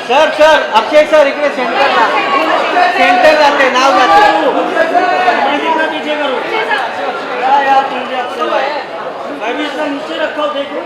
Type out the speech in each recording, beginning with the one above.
Sir sir Akshay sir इकडे सेंटरला जाते नाव जाते नीचे रखो देखो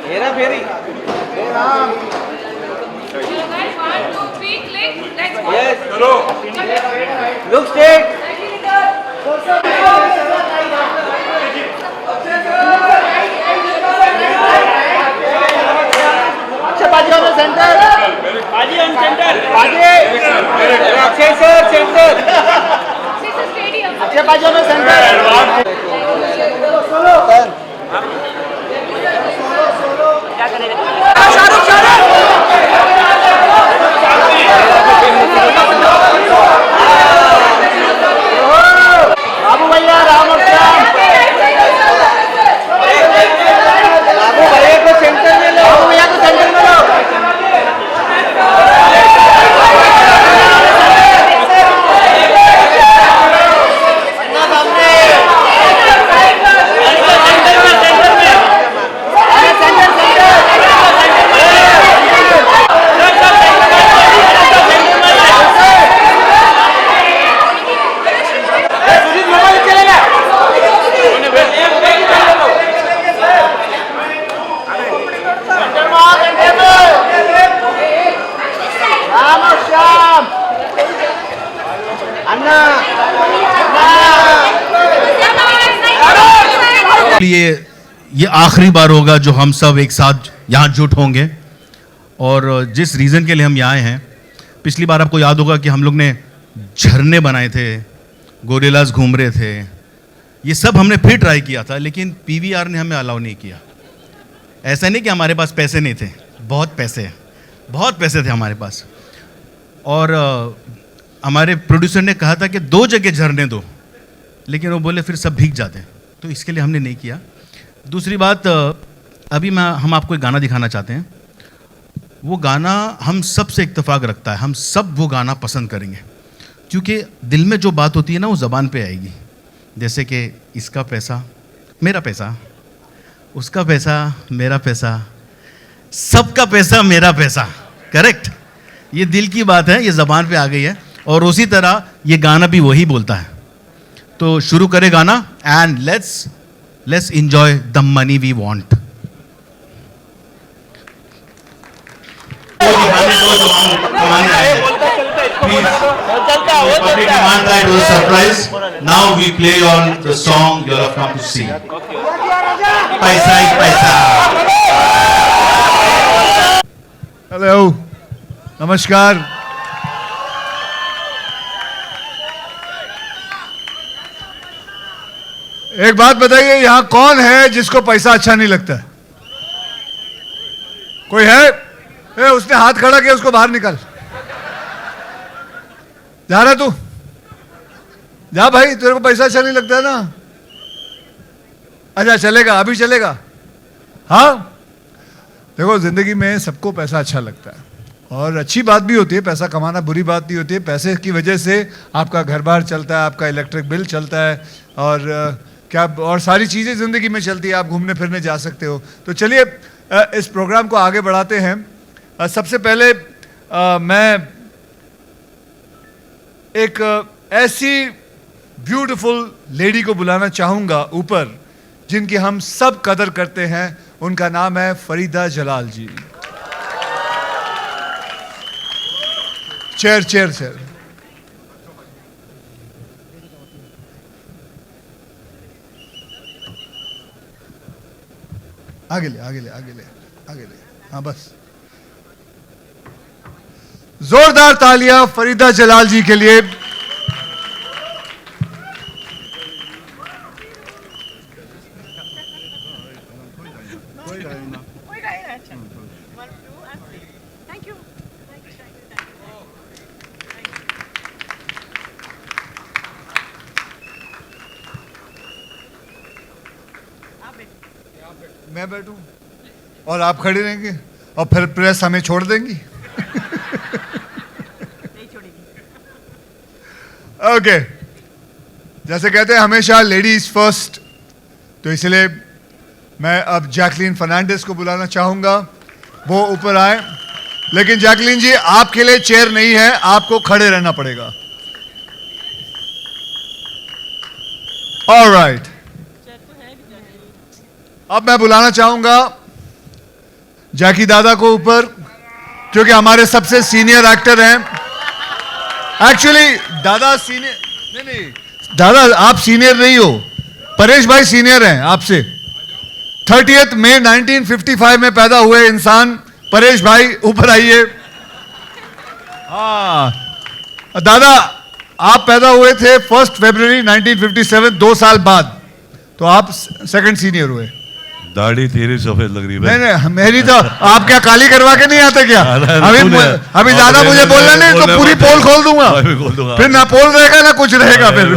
हेरा फेरी yes look straight अच्छा बाजी on the center बाजी on center बाजी अक्षय सर center अच्छा बाजी on the center क्या करेंगे बाबू भैया राम और श्याम बाबू भैया को सेंटर में लो बाबू भैया को सेंटर में लो ये आखिरी बार होगा जो हम सब एक साथ यहाँ जुट होंगे और जिस रीज़न के लिए हम यहाँ आए हैं, पिछली बार आपको याद होगा कि हम लोग ने झरने बनाए थे, गोरिल्लास घूम रहे थे, ये सब हमने फिर ट्राई किया था, लेकिन पीवीआर ने हमें अलाउ नहीं किया। ऐसा नहीं कि हमारे पास पैसे नहीं थे, बहुत पैसे थे हमारे पास। और हमारे प्रोड्यूसर ने कहा था कि 2 जगह झरने दो, लेकिन वो बोले फिर सब भीग जाते हैं, तो इसके लिए हमने नहीं किया। दूसरी बात, अभी हम आपको एक गाना दिखाना चाहते हैं। वो गाना हम सब से इत्तेफाक रखता है, हम सब वो गाना पसंद करेंगे, क्योंकि दिल में जो बात होती है ना वो ज़बान पे आएगी। जैसे कि इसका पैसा मेरा पैसा, उसका पैसा मेरा पैसा, सबका पैसा मेरा पैसा, करेक्ट। ये दिल की बात है, ये ज़बान पे आ गई है, और उसी तरह ये गाना भी वही बोलता है। तो शुरू करें गाना, and let's enjoy the money we want. Now we play on the song you have come to see. पैसा ही पैसा। हेलो, नमस्कार। एक बात बताइए, यहां कौन है जिसको पैसा अच्छा नहीं लगता है? कोई है? उसने हाथ खड़ा किया, उसको बाहर निकाल। जा रहा तू? जा भाई, तेरे को पैसा अच्छा नहीं लगता है ना? अच्छा चलेगा, अभी चलेगा। हाँ देखो, जिंदगी में सबको पैसा अच्छा लगता है और अच्छी बात भी होती है, पैसा कमाना बुरी बात नहीं होती है। पैसे की वजह से आपका घर बार चलता है, आपका इलेक्ट्रिक बिल चलता है और क्या और सारी चीज़ें ज़िंदगी में चलती है, आप घूमने फिरने जा सकते हो। तो चलिए इस प्रोग्राम को आगे बढ़ाते हैं। सबसे पहले मैं एक ऐसी ब्यूटीफुल लेडी को बुलाना चाहूँगा ऊपर, जिनकी हम सब कदर करते हैं। उनका नाम है Farida Jalal ji. Chair chair chair. आगे ले आगे ले आगे ले आगे ले। हाँ बस, जोरदार तालियां फरीदा जलाल जी के लिए। मैं बैठूं और आप खड़े रहेंगे और फिर प्रेस हमें छोड़ देंगी? ओके, जैसे कहते हैं हमेशा लेडीज फर्स्ट, तो इसलिए मैं अब जैकलीन फर्नांडिस को बुलाना चाहूंगा, वो ऊपर आए। लेकिन जैकलीन जी, आपके लिए चेयर नहीं है, आपको खड़े रहना पड़ेगा। ऑलराइट, अब मैं बुलाना चाहूंगा जैकी दादा को ऊपर, क्योंकि हमारे सबसे सीनियर एक्टर हैं। एक्चुअली दादा सीनियर नहीं, दादा आप सीनियर नहीं हो, परेश भाई सीनियर हैं आपसे। 30 मई 1955 में पैदा हुए इंसान परेश भाई, ऊपर आइए। हाँ दादा, आप पैदा हुए थे 1 फरवरी 1957, 2 साल बाद, तो आप सेकंड सीनियर हुए। दाढ़ी तेरी सफेद लग रही है। नहीं नहीं, मेरी तो आप क्या काली करवा के नहीं आते क्या? अभी दादा मुझे बोलना नहीं तो पूरी पोल खोल दूंगा, फिर ना पोल रहेगा ना कुछ रहेगा फिर।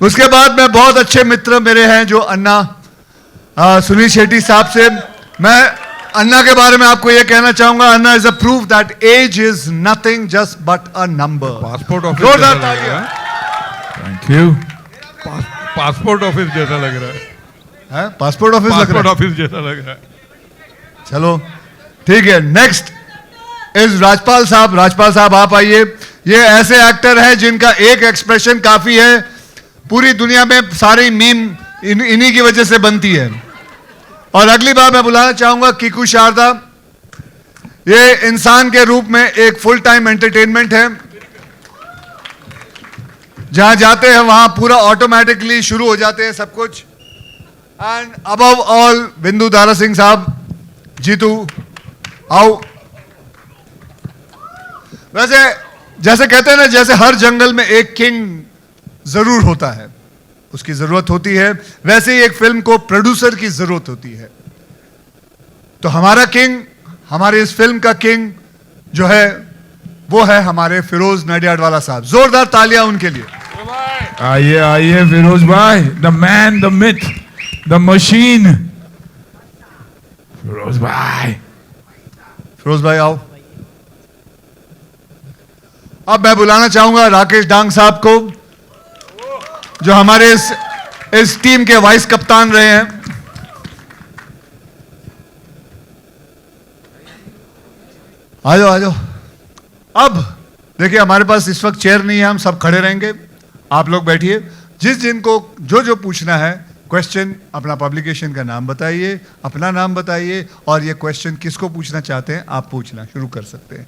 उसके बाद में बहुत अच्छे मित्र मेरे हैं जो अन्ना सुनील शेट्टी साहब से। मैं अन्ना के बारे में आपको ये कहना चाहूंगा, Anna is a proof that age is nothing just but a number. Passport office जैसा लग रहा है। Thank you. पासपोर्ट ऑफिस जैसा लग रहा है। पासपोर्ट ऑफिस लग रहा है? पासपोर्ट ऑफिस जैसा लग रहा है। चलो ठीक है। नेक्स्ट इज राजपाल साहब। राजपाल साहब आप आइए। ये ऐसे एक्टर हैं जिनका एक एक्सप्रेशन काफी है, पूरी दुनिया में सारी मीम इन्हीं की वजह से बनती है। और अगली बार मैं बुलाना चाहूंगा कीकू शारदा। ये इंसान के रूप में एक फुल टाइम एंटरटेनमेंट है, जहां जाते हैं वहां पूरा ऑटोमेटिकली शुरू हो जाते हैं सब कुछ। एंड अबव ऑल बिंदु दारा सिंह साहब। जीतू आओ। वैसे जैसे कहते हैं ना, जैसे हर जंगल में एक किंग जरूर होता है, उसकी जरूरत होती है, वैसे ही एक फिल्म को प्रोड्यूसर की जरूरत होती है। तो हमारा किंग, हमारे इस फिल्म का किंग जो है वो है हमारे फिरोज नडियाडवाला साहब। जोरदार तालियां उनके लिए। आइए आइए फिरोज भाई, the man, the myth, the machine. Firoz भाई, फिरोज भाई आओ। अब मैं बुलाना चाहूंगा राकेश डांग साहब को, जो हमारे इस टीम के वाइस कप्तान रहे हैं। आ जाओ आ जाओ। अब देखिए, हमारे पास इस वक्त चेयर नहीं है, हम सब खड़े रहेंगे, आप लोग बैठिए। जिनको जो पूछना है क्वेश्चन, अपना पब्लिकेशन का नाम बताइए, अपना नाम बताइए, और ये क्वेश्चन किसको पूछना चाहते हैं आप पूछना शुरू कर सकते हैं।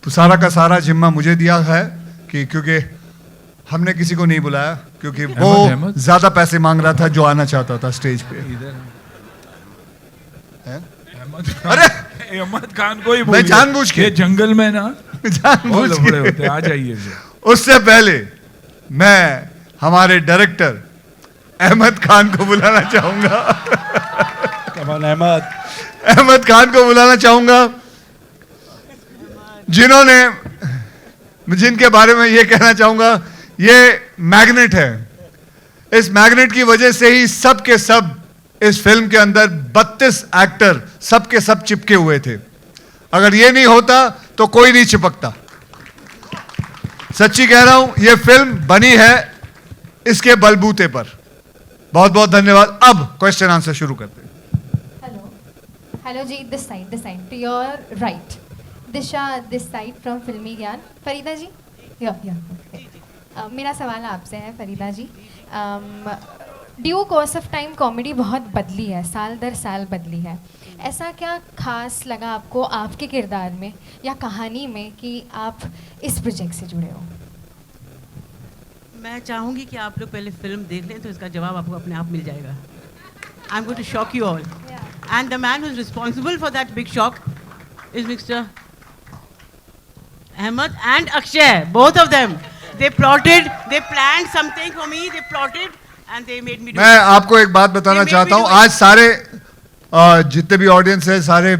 तो सारा का सारा जिम्मा मुझे दिया है कि क्योंकि हमने किसी को नहीं बुलाया, क्योंकि वो ज्यादा पैसे मांग रहा था जो आना चाहता था स्टेज पे। अरे अहमद खान को ही मैं जानबूझ के जंगल में ना जानबूझ के होते। आ जाइए। उससे पहले मैं हमारे डायरेक्टर अहमद खान को बुलाना चाहूंगा। अहमद खान को बुलाना चाहूंगा, जिन्होंने जिनके बारे में ये कहना चाहूंगा, ये मैग्नेट है। इस मैग्नेट की वजह से ही सब के सब इस फिल्म के अंदर 32 एक्टर सब के सब चिपके हुए थे। अगर ये नहीं होता तो कोई नहीं चिपकता। सच्ची कह रहा हूं, ये फिल्म बनी है इसके बलबूते पर। बहुत बहुत धन्यवाद। अब क्वेश्चन आंसर शुरू करते हैं। Hello ji, this side to your right. Disha this side from Filmy Gyaan. Farida ji, मेरा सवाल आपसे है Farida ji. Due course of time comedy बहुत बदली है, साल दर साल बदली है। ऐसा क्या खास लगा आपको आपके किरदार में या कहानी में कि आप इस प्रोजेक्ट से जुड़े हो? मैं चाहूँगी कि आप लोग पहले फिल्म देख लें तो इसका जवाब आपको अपने आप मिल जाएगा। I am going to shock you all and the man who is responsible for that big shock is mister Ahmed and Akshay, both of them. They plotted, they planned something for me, they plotted and they made me do मैं it. आपको एक बात बताना चाहता हूं। आज सारे जितने भी ऑडियंस है, सारे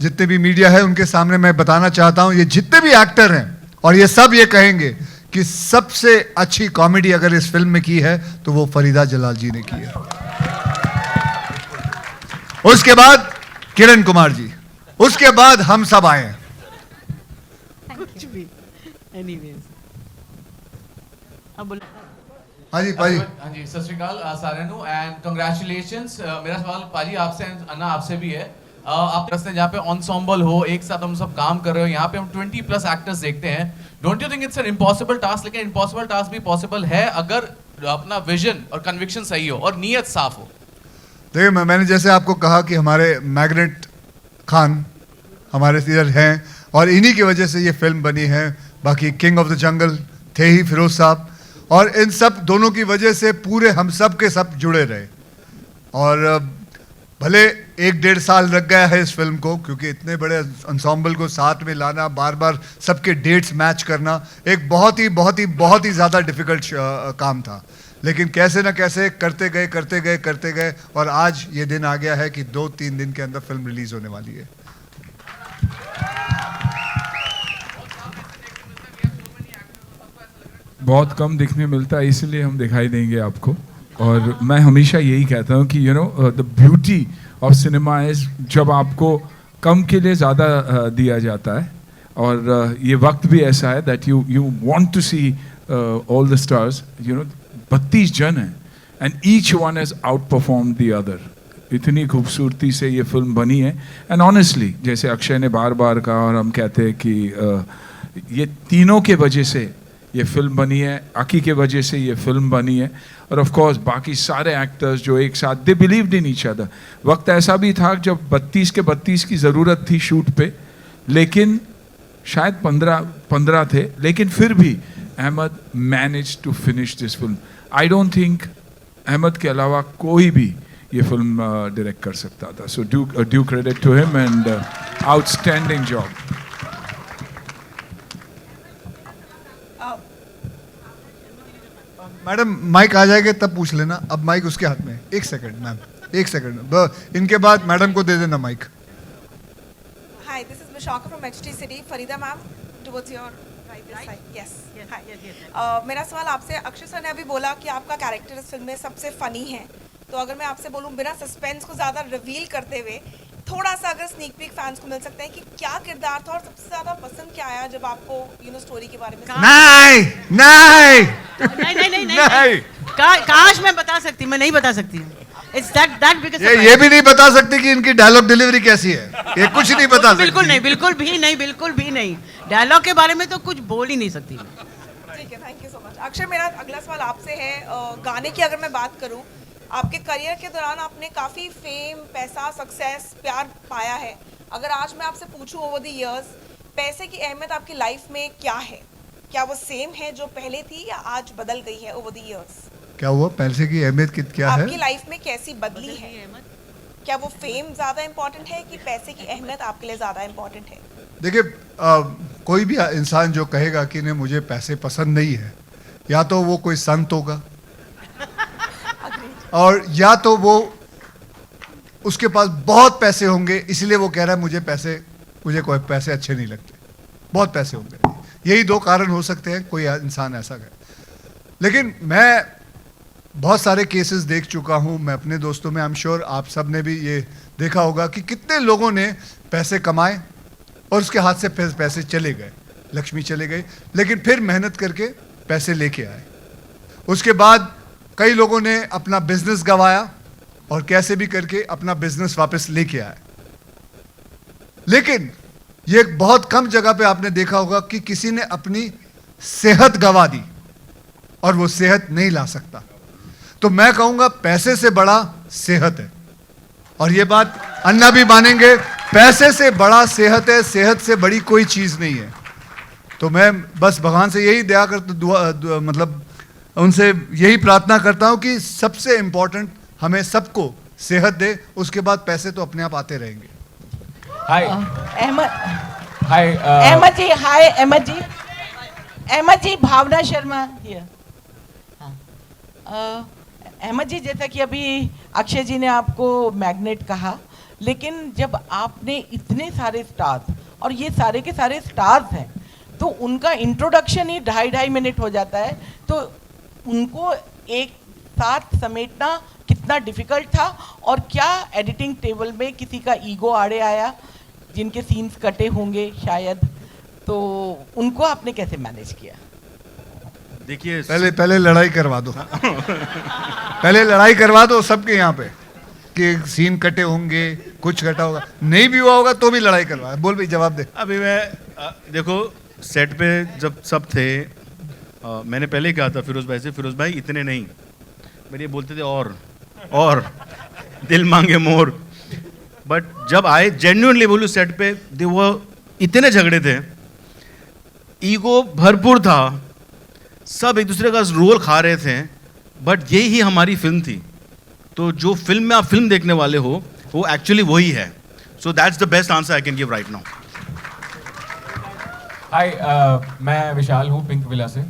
जितने भी मीडिया है, उनके सामने मैं बताना चाहता हूं, ये जितने भी एक्टर हैं और ये सब ये कहेंगे कि सबसे अच्छी कॉमेडी अगर इस फिल्म में की है तो वो फरीदा जलाल जी ने की है। उसके बाद किरण कुमार जी, उसके बाद हम सब आए हैं। कुछ भी anyways अब बोलो। हाँ जी पाजी। हाँ जी, सत श्री अकाल साਰਿਆਂ ਨੂੰ एंड कंग्रेचुलेशंस। मेरा सवाल पाजी आपसे अन्ना आपसे भी है। आप रस्ते जहाँ पे ensemble हो, एक साथ हम सब काम कर रहे हो, यहाँ पे हम 20+ एक्टर्स देखते हैं। Don't you think it's an impossible task? लेकिन इम्पॉसिबल टास्क भी पॉसिबल है अगर अपना विजन और कन्विक्शन सही हो और नीयत साफ हो। देखिए, मैंने जैसे आपको कहा कि हमारे मैग्नेट खान हमारे इधर हैं और इन्हीं की वजह से ये फिल्म बनी है। बाकी किंग ऑफ द जंगल थे ही फिरोज साहब, और इन सब दोनों की वजह से पूरे हम सब के सब जुड़े रहे। और भले 1-1.5 साल लग गया है इस फिल्म को, क्योंकि इतने बड़े अंसॉम्बल को साथ में लाना, बार बार सबके डेट्स मैच करना एक बहुत ही ज़्यादा डिफिकल्ट काम था। लेकिन कैसे ना कैसे करते गए और आज ये दिन आ गया है कि 2-3 दिन के अंदर फिल्म रिलीज होने वाली है। बहुत कम दिखने मिलता है, इसलिए हम दिखाई देंगे आपको। और मैं हमेशा यही कहता हूँ कि the beauty of cinema is जब आपको कम के लिए ज़्यादा दिया जाता है। और ये वक्त भी ऐसा है that you want to see all the stars. 32 जन हैं and each one has outperform the other. इतनी खूबसूरती से ये फिल्म बनी है। एंड ऑनेस्टली, जैसे अक्षय ने बार बार कहा और हम कहते हैं कि ये तीनों के वजह से ये फिल्म बनी है, आकी के वजह से ये फिल्म बनी है। और ऑफ कोर्स बाकी सारे एक्टर्स जो एक साथ, they believed in each other. वक्त ऐसा भी था जब 32 के 32 की ज़रूरत थी शूट पे, लेकिन शायद 15 थे, लेकिन फिर भी Ahmed manage to finish this film. I don't think Ahmed के अलावा कोई भी ये फिल्म डायरेक्ट कर सकता था। So due credit to him and outstanding job. Madam mike आ जाएगा तब पूछ लेना, अब माइक उसके हाथ में। 1 सेकंड मैम, 1 सेकंड। इनके बाद मैडम को दे देना mic. Hi, this is Mishaka from HT City. Farida ma'am, towards your right side. Yes. Hi. मेरा सवाल आपसे, अक्षय सर ने अभी बोला कि आपका कैरेक्टर इस फिल्म में सबसे फनी है। तो अगर मैं आपसे बोलूं बिना सस्पेंस को ज़्यादा रिवील करते हुए, थोड़ा सा अगर स्नीक पीक फैंस को मिल सकता है कि क्या किरदार था और सबसे ज़्यादा पसंद क्या आया जब आपको स्टोरी के बारे में? नहीं। काश मैं बता सकती, मैं नहीं बता सकती। It's that biggest ये भी नहीं बता सकती कि इनकी डायलॉग डिलीवरी कैसी है, ये कुछ नहीं बता सकती। बिल्कुल भी नहीं। डायलॉग के बारे में तो कुछ बोल ही नहीं सकती। ठीक है, thank you so much. Akshay, मेरा अगला सवाल आपसे है, गाने की अगर मैं बात करूं, आपके करियर के दौरान आपने काफ़ी फेम, पैसा, सक्सेस, प्यार पाया है। अगर आज मैं आपसे पूछूं ओवर द इयर्स, पैसे की अहमियत आपकी लाइफ में क्या है? क्या वो सेम है जो पहले थी या आज बदल गई है ओवर द इयर्स? क्या हुआ? पैसे की अहमियत क्या है आपकी लाइफ में, कैसी बदली है? क्या वो फेम ज़्यादा इम्पोर्टेंट है कि पैसे की अहमियत आपके लिए ज़्यादा इम्पोर्टेंट है? देखिए, कोई भी इंसान जो कहेगा कि नहीं मुझे पैसे पसंद नहीं है, या तो वो कोई संत होगा और या तो वो उसके पास बहुत पैसे होंगे, इसलिए वो कह रहा है मुझे कोई पैसे अच्छे नहीं लगते। बहुत पैसे होंगे, यही दो कारण हो सकते हैं कोई इंसान ऐसा करे। लेकिन मैं बहुत सारे केसेस देख चुका हूँ, मैं अपने दोस्तों में, आई एम श्योर आप सब ने भी ये देखा होगा कि कितने लोगों ने पैसे कमाए और उसके हाथ से पैसे चले गए, लक्ष्मी चले गई, लेकिन फिर मेहनत करके पैसे लेके आए। उसके बाद कई लोगों ने अपना बिजनेस गंवाया और कैसे भी करके अपना बिजनेस वापस लेके आए। लेकिन ये एक बहुत कम जगह पे आपने देखा होगा कि किसी ने अपनी सेहत गंवा दी और वो सेहत नहीं ला सकता। तो मैं कहूंगा पैसे से बड़ा सेहत है, और ये बात अन्ना भी मानेंगे, पैसे से बड़ा सेहत है, सेहत से बड़ी कोई चीज नहीं है। तो मैं बस भगवान से यही दया करता, मतलब उनसे यही प्रार्थना करता हूं कि सबसे इंपॉर्टेंट हमें सबको सेहत दे, उसके बाद पैसे तो अपने आप आते रहेंगे। हाय हाय अहमद जी, हाय अहमद जी, अहमद जी, भावना शर्मा हियर। अहमद जी, जैसा कि अभी अक्षय जी ने आपको मैग्नेट कहा, लेकिन जब आपने इतने सारे स्टार्स, और ये सारे के सारे स्टार्स हैं, तो उनका इंट्रोडक्शन ही 2.5 मिनट हो जाता है, तो उनको एक साथ समेटना कितना डिफिकल्ट था, और क्या एडिटिंग टेबल में किसी का ईगो आड़े आया, जिनके सीन्स कटे होंगे शायद, तो उनको आपने कैसे मैनेज किया? देखिए, पहले लड़ाई करवा दो पहले लड़ाई करवा दो सबके यहाँ पे कि सीन कटे होंगे, कुछ कटा होगा, नहीं भी हुआ होगा तो भी लड़ाई करवा। बोल भाई, जवाब दे। अभी मैं देखो सेट पे जब सब थे, मैंने पहले कहा था फिरोज भाई से, फिरोज भाई इतने नहीं, मेरे ये बोलते थे और दिल मांगे मोर, बट जब आए जेन्युइनली बोलूं सेट पे, वो इतने झगड़े थे, ईगो भरपूर था, सब एक दूसरे का रोल खा रहे थे, बट यही ही हमारी फिल्म थी। तो जो फिल्म में आप फिल्म देखने वाले हो वो एक्चुअली वही है। So that's the best answer I can give right now. Hi, मैं विशाल हूँ पिंक विला से।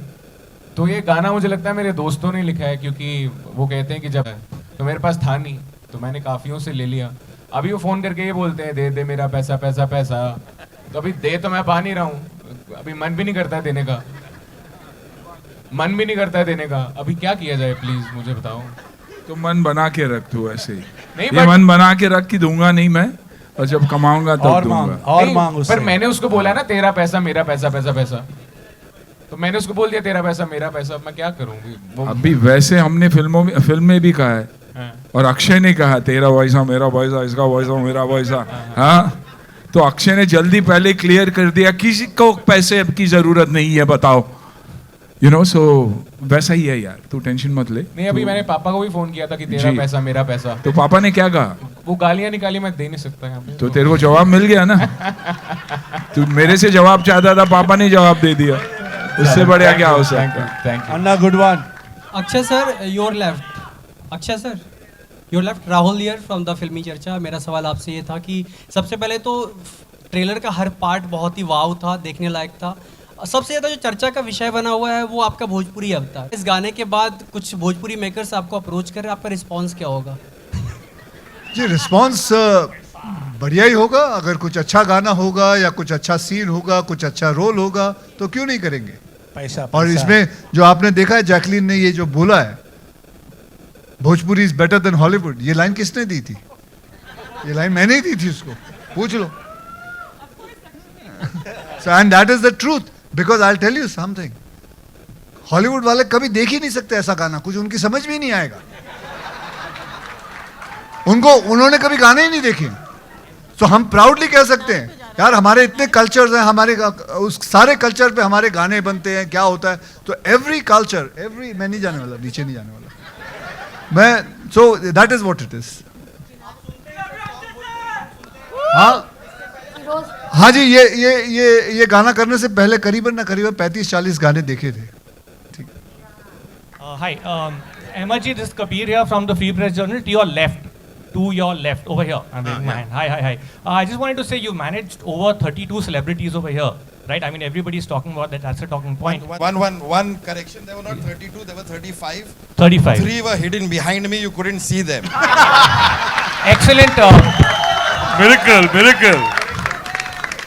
तो ये गाना मुझे लगता है मेरे दोस्तों ने लिखा है, क्योंकि वो कहते हैं कि जब तो मेरे पास था नहीं, तो मैंने काफियों से ले लिया। अभी वो फोन करके ये बोलते हैं दे दे मेरा पैसा पैसा पैसा, तो अभी दे तो मैं पा नहीं रहा हूँ, अभी मन भी नहीं करता है देने का, मन भी नहीं करता है देने का। अभी क्या किया जाए, प्लीज मुझे बताओ। तो मन बना के रख तू ऐसे ही, नहीं, ये मन बना के रख कि दूंगा नहीं मैं, और जब कमाऊंगा तब दूंगा। और मांग उससे। पर मैंने उसको बोला ना तेरा पैसा मेरा पैसा पैसा पैसा, तो मैंने उसको बोल दिया तेरा पैसा मेरा पैसा, मैं क्या करूंगी? अभी वैसे हमने फिल्म में भी कहा है, और अक्षय ने कहा तेरा पैसा मेरा पैसा, इसका पैसा मेरा पैसा। हाँ, तो अक्षय ने जल्दी पहले क्लियर कर दिया, किसी को पैसे की जरूरत नहीं है, बताओ, यू नो। सो वैसा ही है यार, तू टेंशन मत ले। नहीं, अभी मैंने पापा को भी फोन किया था कि तेरा पैसा मेरा पैसा, तो पापा ने क्या कहा? वो गालियां निकाली, मैं दे नहीं सकता यहाँ पे। तो तेरे को जवाब मिल गया ना। तू मेरे से जवाब चाहता था, पापा ने जवाब दे दिया, उससे बढ़िया क्या हो सकता है? Thank you Anna, good one. Akshay sir, your left. Akshay sir, your left. Rahul here from the फिल्मी चर्चा। मेरा सवाल आपसे ये था कि सबसे पहले तो ट्रेलर का हर पार्ट बहुत ही वाव था, देखने लायक था। सबसे ज़्यादा जो चर्चा का विषय बना हुआ है वो आपका भोजपुरी अवतार। इस गाने के बाद कुछ भोजपुरी मेकर्स आपको अप्रोच कर रहे हैं, आपका रिस्पांस क्या होगा? जी, रिस्पांस बढ़िया ही होगा। अगर कुछ अच्छा गाना होगा या कुछ अच्छा सीन होगा, कुछ अच्छा रोल होगा, तो क्यों नहीं करेंगे? पैसा। और इसमें जो आपने देखा है, जैकलीन ने ये जो बोला है, Bhojpuri is better than Hollywood, ये लाइन किसने दी थी? ये लाइन मैंने ही दी थी, उसको पूछ लो। And that is the truth, because I tell you something, Hollywood वाले कभी देख ही नहीं सकते ऐसा गाना, कुछ उनकी समझ में ही नहीं आएगा उनको, उन्होंने कभी गाने ही नहीं देखे। तो हम प्राउडली कह सकते हैं यार, हमारे इतने कल्चर्स हैं, हमारे उस सारे कल्चर पे हमारे गाने बनते हैं, क्या होता है। तो एवरी कल्चर, एवरी, मैं नहीं जाने वाला, नीचे नहीं जाने वाला मैं। So that is what it is. हाँ हाँ जी, ये गाना करने से पहले करीबन 35-40 गाने देखे थे। ठीक। Hi, Ahmed ji, this is Kabir here from the Free Press Journal. To your left, over here. I'm raising my hand. Hi. I just wanted to say you managed over 32 celebrities over here, right? I mean, everybody's talking about that. That's a talking point. One correction. There were not 32. There were 35. 35. 3 were hidden behind me. You couldn't see them. Excellent. Miracle.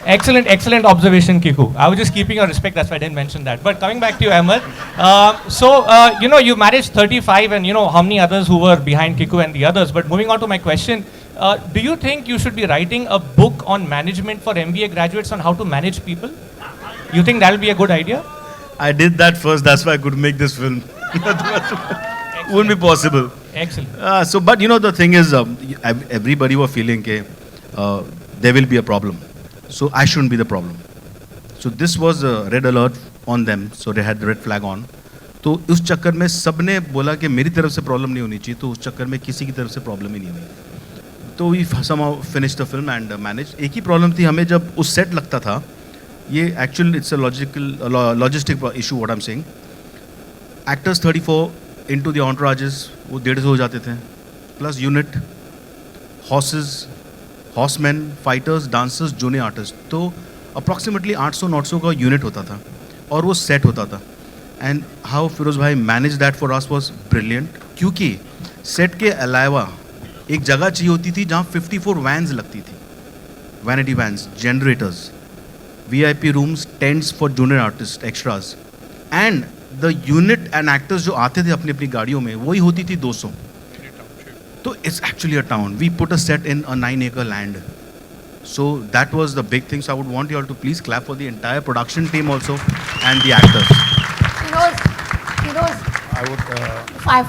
Excellent observation, Kiku. I was just keeping your respect, that's why I didn't mention that. But coming back to you, Ahmed, you managed 35 and how many others who were behind Kiku and the others. But moving on to my question, do you think you should be writing a book on management for MBA graduates on how to manage people? You think that will be a good idea? I did that first, that's why I could make this film. Wouldn't be possible. Excellent. But the thing is, everybody were feeling that there will be a problem. So I shouldn't be the problem. So this was a red alert on them. So they had the red flag on. तो उस चक्कर में सबने बोला कि मेरी तरफ से प्रॉब्लम नहीं होनी चाहिए, तो उस चक्कर में किसी की तरफ से प्रॉब्लम ही नहीं हुई. तो we somehow finished the film and managed. एक ही प्रॉब्लम थी हमें जब उस सेट लगता था. ये actually it's a logistic issue what I am saying. Actors 34 into the entourages वो 150 हो जाते थे, plus unit, horses, horseman, fighters, dancers, junior artist. तो अप्रॉक्सीमेटली 800-900 का यूनिट होता था और वो सेट होता था. एंड हाउ फिरोज भाई manage that for us was brilliant, क्योंकि सेट के अलावा एक जगह चाहिए होती थी जहाँ 54 वैन्स लगती थी, vanity vans, generators, VIP rooms, tents for junior artist, extras, and the unit and actors जो आते थे अपनी अपनी गाड़ियों में, वही होती थी 200. So it's actually a town. We put a set in a 9-acre land. So that was the big thing. So I would want you all to please clap for the entire production team also and the actors. Firoz, I would.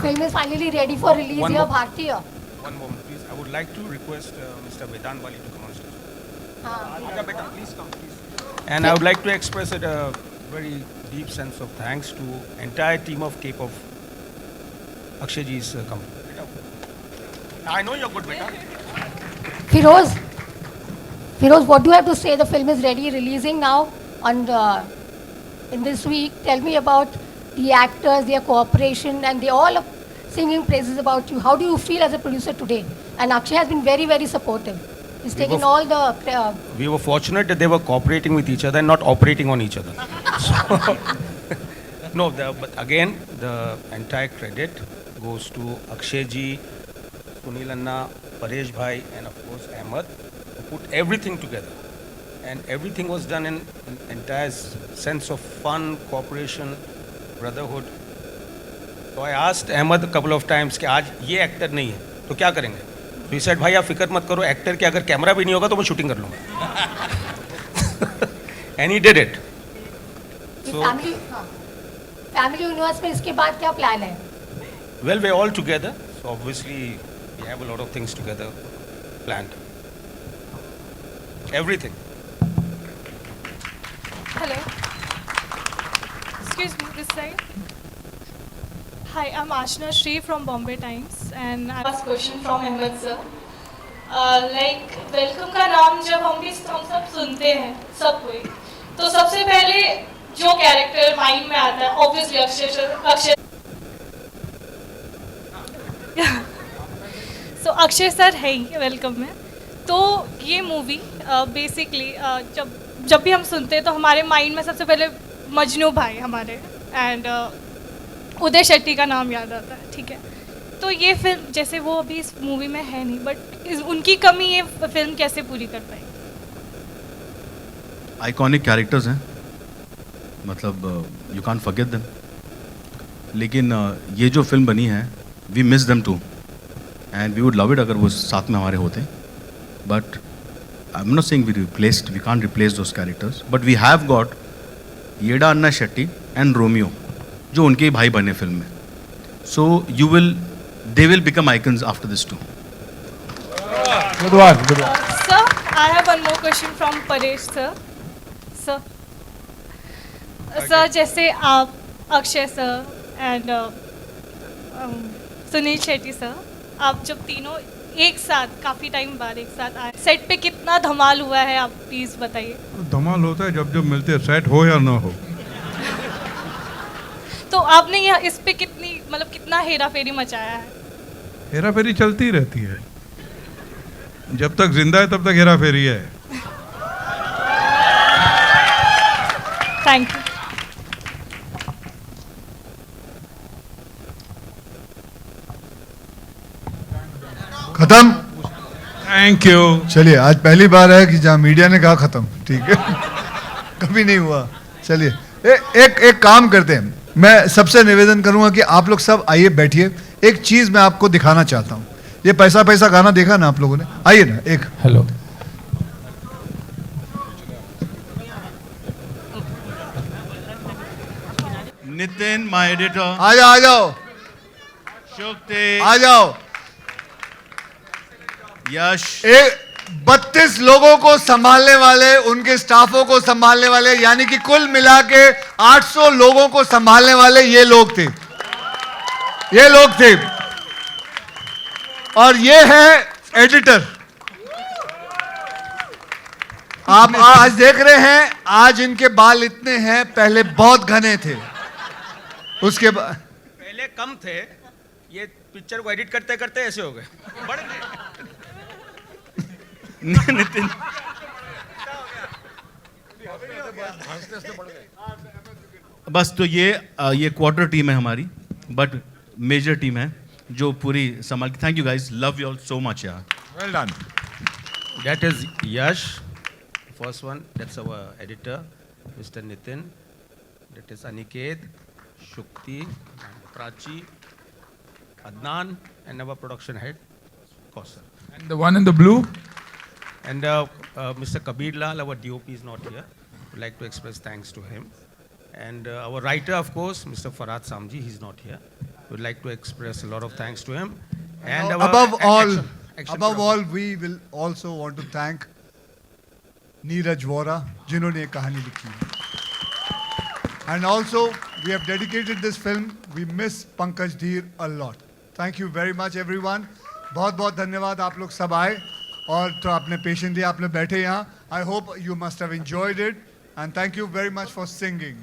film is finally ready for release here, Bhartiya. One moment, please. I would like to request Mr. Vedant Bali to come on stage. Aja beta, please come, please. And I would like to express a very deep sense of thanks to entire team of Cape of Akshay ji's company. I know you're good, beta. Firoz, what do you have to say? The film is ready, releasing now on in this week. Tell me about the actors, their cooperation, and they all are singing praises about you. How do you feel as a producer today? And Akshay has been very, very supportive. He's taken all the... We were fortunate that they were cooperating with each other and not operating on each other. So, no, but again, the entire credit goes to Akshay ji, Sunil Anna, Paresh Bhai, and of course Ahmed, who put everything together. And everything was done in an entire sense of fun, cooperation, brotherhood. So I asked Ahmed a couple of times कि आज ये actor नहीं है तो क्या करेंगे. So he said, भाई आप फिक्र मत करो, एक्टर के अगर कैमरा भी नहीं होगा तो मैं शूटिंग कर लूँगा. And he did it. So family universe में इसके बाद क्या प्लान है? Well, we're all together. So obviously we have a lot of things together planned. Everything. Hello. Excuse me, this side. Hi, I'm Ashna Shri from Bombay Times, and I have a question from Ahmed sir. Like welcome का नाम जब हम सब सुनते हैं सब कोई, तो सबसे पहले जो कैरेक्टर माइंड में आता है ऑब्वियसली अक्षय सो अक्षय सर है ही वेलकम में. तो ये मूवी बेसिकली जब भी हम सुनते हैं तो हमारे माइंड में सबसे पहले मजनू भाई हमारे एंड उदय शेट्टी का नाम याद आता है. ठीक है, तो ये फिल्म जैसे वो अभी इस मूवी में है नहीं, बट उनकी कमी ये फिल्म कैसे पूरी कर पाएगी? आइकॉनिक कैरेक्टर्स हैं, मतलब यू कांट फॉरगेट देम. लेकिन ये जो फिल्म बनी है, we miss them too and we would love it अगर वो साथ में हमारे होते. But I am not saying we can't replace those characters, but we have got Yeda Anna Shetty and Romeo जो उनके भाई बने फिल्म में. सो they will become icons after this too. Good one. Sir, I have one more question from Paresh sir. Sir, जैसे आप Akshay sir and Sunil Shetty sir, आप जब तीनों एक साथ काफ़ी टाइम बाद एक साथ आए, सेट पे कितना धमाल हुआ है आप प्लीज़ बताइए. धमाल होता है जब मिलते हैं, सेट हो या ना हो. तो आपने यह इस पे कितना हेरा फेरी मचाया है? हेरा फेरी चलती रहती है, जब तक जिंदा है तब तक हेरा फेरी है. Thank you. खत्म. Thank thank you. चलिए, आज पहली बार है कि जहाँ मीडिया ने कहा खत्म, ठीक है। कभी नहीं हुआ। चलिए, एक काम करते हैं, मैं सबसे निवेदन करूंगा कि आप लोग सब आइए, बैठिए। एक चीज मैं आपको दिखाना चाहता हूँ। ये पैसा पैसा गाना देखा ना आप लोगों ने? आइए ना एक। हेलो। Nitin, my editor. आ जाओ, आ जाओ। शुक्ति, आ जाओ। यश, 32 लोगों को संभालने वाले, उनके स्टाफों को संभालने वाले, यानी कि कुल मिला के 800 लोगों को संभालने वाले ये लोग थे। ये लोग थे। और ये है एडिटर। आप आज देख रहे हैं, आज इनके बाल इतने हैं, पहले बहुत घने थे। उसके बाद पहले कम थे, ये पिक्चर को एडिट करते करते ऐसे हो गए, बढ़ गए। नितिन, बस तो ये क्वार्टर टीम है हमारी, बट मेजर टीम है जो पूरी संभाल। Thank you guys, love you all so much यार। Well done. That is Yash, first one. That's our editor, Mr. Nitin. That is Aniket, Shukti, Prachi, Adnan, and our production head, Kausar. And the one in the blue? And Mr. Kabir Lal, our DOP, is not here. Would like to express thanks to him. And our writer, of course, Mr. Farhad Samji, he's not here. Would like to express a lot of thanks to him. And our above action all, we will also want to thank Neeraj Vora, जिन्होंने ये कहानी लिखी है. And also, we have dedicated this film. We miss Pankaj Dheer a lot. Thank you very much, everyone. बहुत बहुत धन्यवाद, आप लोग सब आए और तो आपने पेशेंटली आपने बैठे यहाँ. I hope you must have enjoyed it, and thank you very much for singing.